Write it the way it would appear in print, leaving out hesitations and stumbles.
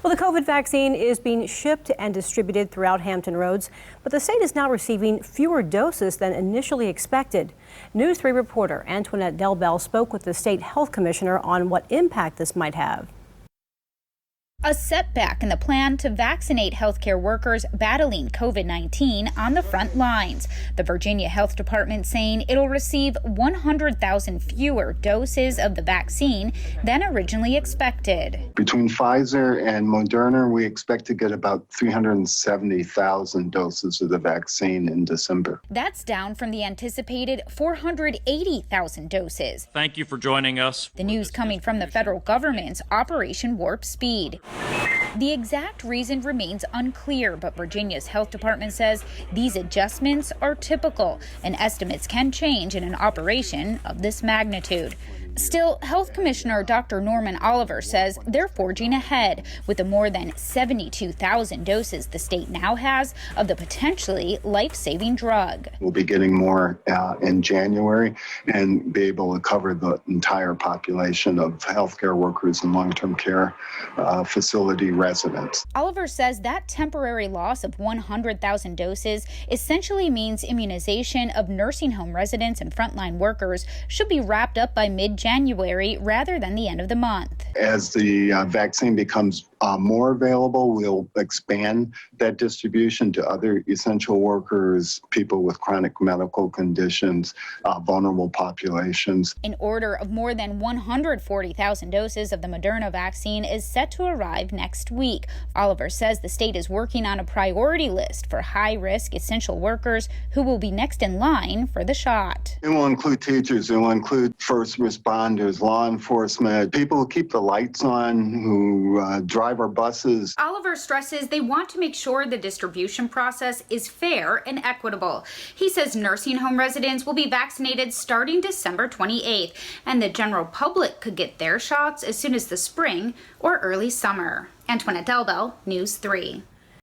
Well, the COVID vaccine is being shipped and distributed throughout Hampton Roads, but the state is now receiving fewer doses than initially expected. News 3 reporter Antoinette Delbel spoke with the state health commissioner on what impact this might have. A setback in the plan to vaccinate healthcare workers battling COVID-19 on the front lines. The Virginia Health Department saying it'll receive 100,000 fewer doses of the vaccine than originally expected. Between Pfizer and Moderna, we expect to get about 370,000 doses of the vaccine in December. That's down from the anticipated 480,000 doses. Thank you for joining us. The news coming from the federal government's Operation Warp Speed. The exact reason remains unclear, but Virginia's health department says these adjustments are typical and estimates can change in an operation of this magnitude. Still, Health Commissioner Dr. Norman Oliver says they're forging ahead with the more than 72,000 doses the state now has of the potentially life-saving drug. We'll be getting more in January and be able to cover the entire population of healthcare workers and long-term care facility residents. Oliver says that temporary loss of 100,000 doses essentially means immunization of nursing home residents and frontline workers should be wrapped up by mid-January rather than the end of the month. As the vaccine becomes more available, we'll expand that distribution to other essential workers, people with chronic medical conditions, vulnerable populations. An order of more than 140,000 doses of the Moderna vaccine is set to arrive next week. Oliver says the state is working on a priority list for high-risk essential workers who will be next in line for the shot. It will include teachers, it will include first responders, law enforcement, people who keep the lights on, who drive our buses. Oliver stresses they want to make sure the distribution process is fair and equitable. He says nursing home residents will be vaccinated starting December 28th, and the general public could get their shots as soon as the spring or early summer. Antoinette Delbel, News 3.